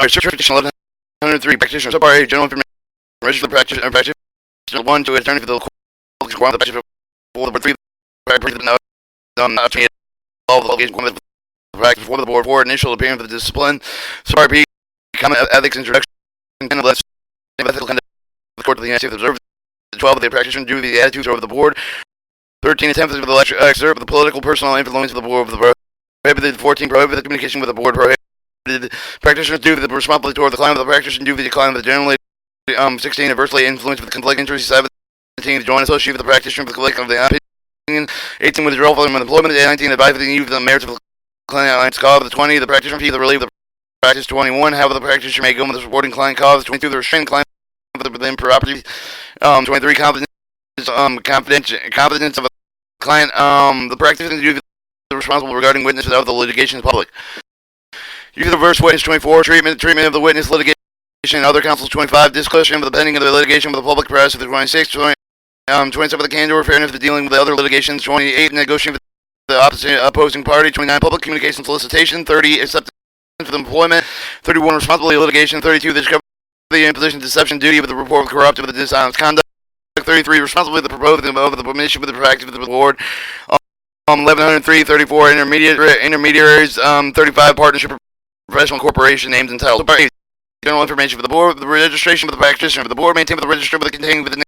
Certification 1103 practitioner subpart A general information registered practitioner 1 to attorney for the quality the practitioner for the 3 all the location the practice before the board 4 initial appearance of the discipline subpart B common ethics introduction and less ethical conduct of the court of the United States observe 12 of the practitioner due to the attitudes of the board 13 attempts of the lecture excerpt the political personal influence of the board of the prohibited 14 prohibited communication with the board prohibited practitioners due to the responsibility toward the client of the practitioner due to the decline of the generally 16 adversely influenced with conflict interest 17 the joint associate with the practitioner with the conflict of the opinion 18 withdrawal from employment 19 advice of the youth the merits of the client's cause the 20 the practitioner fee the relief of the practice 21 how the practitioner may go with the supporting client cause 22 the restraining client within property 23 confidence of a client the practitioner due to the responsible regarding witnesses of the litigation public use of the reverse witness 24 treatment of the witness litigation and other counsels 25 discussion of the pending of the litigation with the public press of the 26 27 the candor fairness of dealing with the other litigations 28 negotiating with the opposing party 29 public communication solicitation 30 acceptance for the employment 31 responsibility litigation 32 the discovery of the imposition deception duty of the report of corrupt of the dishonest conduct 33 responsibility of the proposed of the permission with the practice of the board 1103 34 intermediaries 35 partnership professional corporation names and titles general information for the board the registration of the practitioner for the board maintained with the register with the containing with the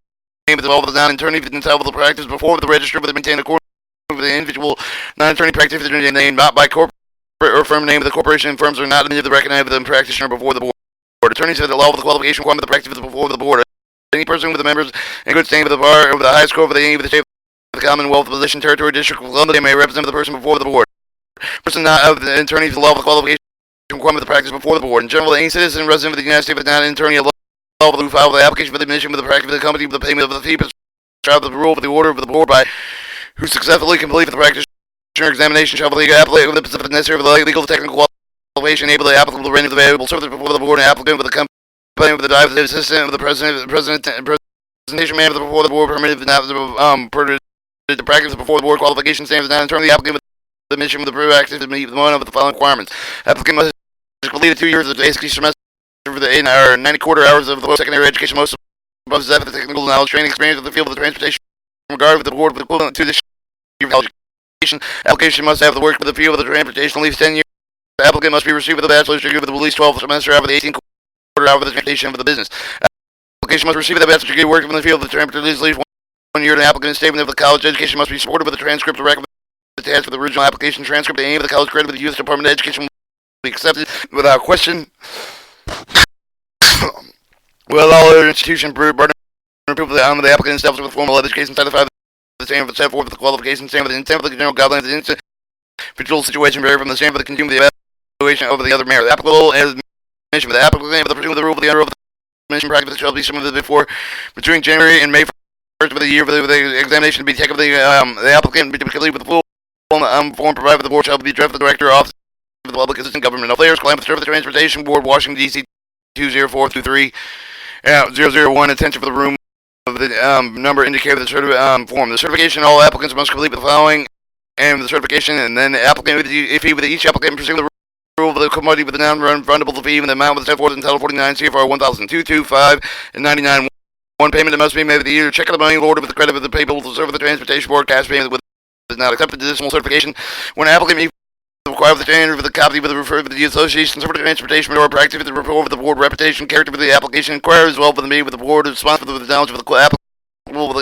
name of the non-attorney with the title of the practice before the register with the maintained according with the individual non-attorney practitioner name not by corporate or firm name of the corporation and firms are not admitted to recognize the practitioner before the board attorneys have the law of the qualification requirement of the practice before the board any person with the members in good standing with the bar over the highest score of the state of the Commonwealth position territory district of Columbia may represent the person before the board person not of the attorneys the law of the qualification requirement of the practice before the board. In general, any citizen resident of the United States, but not an attorney, law who file the application for the admission with the practice of the company with the payment of the fee, prescribed the rule of the order of the board by who successfully completed the practitioner examination shall be applicable the specific necessary for the legal technical qualification, able to applicable to render the valuable service before the board and applicant with the company with the dive assistant of the president presentation man before the board permitted not the practice before the board qualification standards not in terms of the applicant with the admission with the practice to meet one of the following requirements. Applicant must completed 2 years of the basic semester for the 90 quarter hours of the post-secondary education. Most above the technical knowledge, training, experience of the field of the transportation regarded with the board with equivalent to this year of education. Application must have the work with the field of the transportation at least 10 years. The applicant must be received with a bachelor's degree with at least 12 semester out of the 18 quarter hour of the transportation of the business. Application must receive with a bachelor's degree working in the field of the transportation at least 1 year. The applicant's statement of the college education must be supported with a transcript of record attached with the original application transcript. The aim of the college credit with the U.S. Department of Education be accepted without question. Well, all other institutions burden approval of the applicant established with formal education satisfied the same of the set forth with the qualification, same with the intent of the general guidelines of the individual situation vary from the same for the consumer the evaluation over the other merit. The applicable as mentioned with the applicant for the pursuit of the rule of the under of the mentioned practice shall be submitted before between January and May 1st of the year for the examination to be taken of the applicant be complete with the full form provided by the board shall be drafted the director office of the public assistant government affairs claim for the transportation board Washington DC 20423 001 attention for the room of the number indicated with the form. The certification all applicants must complete with the following and the certification and then the applicant if he with each applicant pursuing the rule of the commodity with the non-refundable fee and the amount with the set forth in Title 49 CFR 100225 and 99 one payment that must be made with either check of the money order with the credit of the payable to serve the transportation board cash payment with is not accepted additional certification when an applicant may require the standard for the copy with the referred to the association for the transportation or practice with the report of the board reputation character for the application inquiry as well for the meeting with the board responsible for the knowledge of the applicable with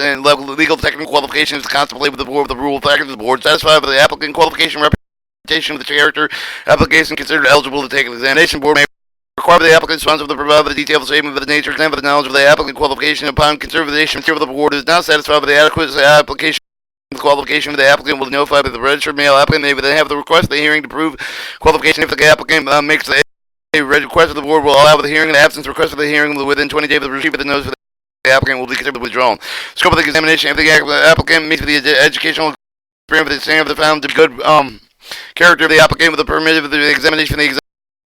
legal technical qualifications to contemplate with the board with the rule factors of the board satisfied with the applicant qualification reputation of the character application considered eligible to take an examination board may require the applicant responsible to provide the detailed statement of the nature and for the knowledge of the applicant qualification upon consideration of the board is not satisfied with the adequate application. The qualification of the applicant will be notified by the registered mail applicant. They will then have the request of the hearing to prove qualification. If the applicant makes a request of the board, will allow the hearing. In the absence of request of the hearing within 20 days of the receipt of the notice of the applicant will be considered withdrawn. Scope of the examination: if the applicant meets with the educational experience of the standard of the found to be good character of the applicant with the permit of the examination. The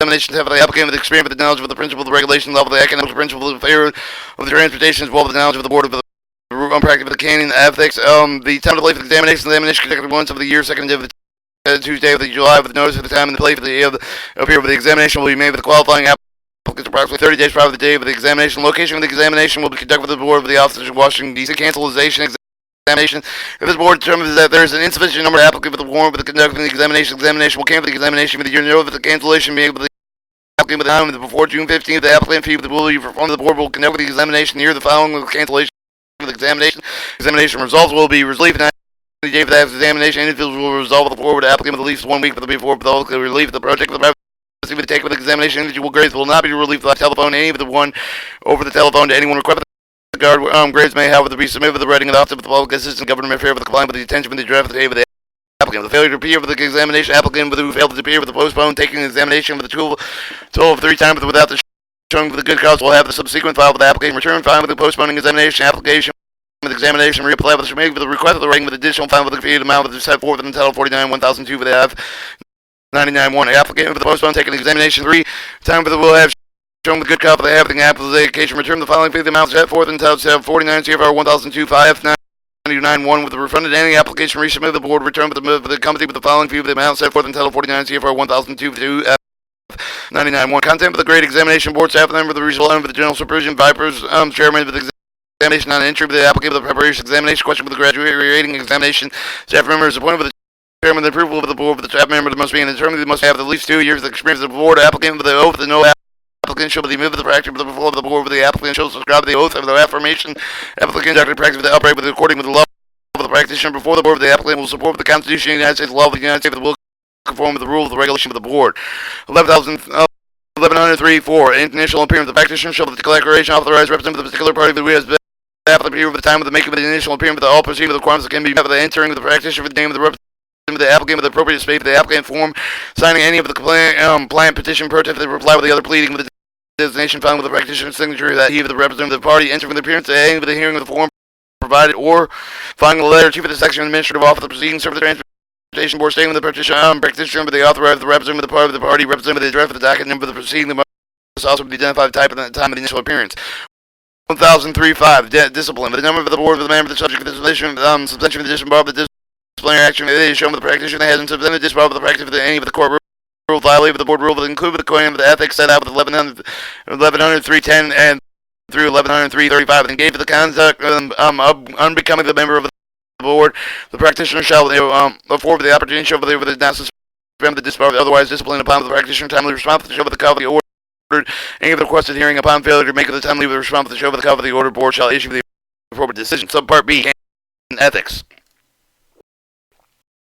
examination to have the applicant with experience with the knowledge of the principle of the regulations, level of the economic principle of the fair of the transportation, as well as the knowledge of the board of the practice of the canon ethics. The time to play for the examination conducted once of the year, second of the Tuesday of the July, with the notice of the time and the place of the appear of the examination will be made with the qualifying applicants approximately 30 days prior to the day of the examination. Location of the examination will be conducted by the board of the officers in Washington, D.C. Cancellation examination. If this board determines that there is an insufficient number of applicants for the warrant for the conducting the examination will cancel the examination for the year. No, if the cancellation being able to applicant with the time before June 15th, the applicant fee will be performed. The board will conduct the examination year the following with cancellation of the examination. Examination results will be released 90 days for the examination. Individuals will resolve the board with the applicant with at least 1 week before the relief of the project of the privacy take with the examination. Individual grades will not be relieved by telephone. Any of the one over the telephone to anyone requesting the guard grades may, however, be submitted with the writing of the Office of the Public Assistant Government Affairs with the client with the attention of the draft of the day of the applicant. The failure to appear for the examination, applicant who failed to appear for the postpone taking the examination with a total of 3 times without the showing for the good cause will have the subsequent file with the application return file with the postponing examination application with examination reapply with the made with the request of the writing with additional file with the fee amount with the set forth in Title 49 1002 for the F 99-1. The applicant with the postpone taking the examination 3 times with the will have shown the good copy of the everything application return the following fee the amount set forth in Title 49 CFR 1002 5 99-1 with the refunded any application resubmitted the board return with the company with the following fee of the amount set forth in Title 49 CFR 1002 99-1. Content of the grade examination board staff member of the regional and for the general supervision vipers chairman of the examination on entry of the applicant of the preparation examination question for the graduating examination staff member is appointed with the chairman the approval of the board for the staff member that must be an attorney that must have at least 2 years of experience of the board applicant with the oath of no applicant shall be moved to the practice before the board with the applicant shall subscribe to the oath of the affirmation applicant conducted practice with the upright with according with the law of the practitioner before the board of the applicant will support the Constitution of the United States, the law of the United States, will conform with the rule of the regulation of the board. 1103-4. Initial appearance. The practitioner shall the declaration authorize representative of the particular party who has been applicant appear with the time of the making of the initial appearance with all proceeding with the requirements that can be met with the entering of the practitioner with the name of the representative of the applicant with the appropriate space for the applicant form, signing any of the client petition protest that reply with the other pleading with the designation found with the practitioner's signature that he of the representative of the party entering the appearance at any of the hearing of the form provided or finding a letter chief of the section administrative office of the proceedings of the transportation board stating with the practitioner with the authorized the representative of the party representative of the address of the docket number of the proceeding must also be identified the type and the time of the initial appearance. 1003-5. Discipline. The number of the board of the member of the subject of the suspension of the discipline of the disciplinary action is shown with the practitioner that has been suspended disbarred of the practice of any of the court rule violated with the board rule that include with the claim of the ethics set out with 1103-10 and through 1103-35 and engage with the conduct unbecoming the member of the board. The practitioner shall afford the opportunity to show for the not suspend the disbar otherwise discipline upon the practitioner timely response to show for the copy of the order. Any of the requested hearing upon failure to make the timely response to show for the copy of the order board shall issue the appropriate decision. Subpart B. Ethics.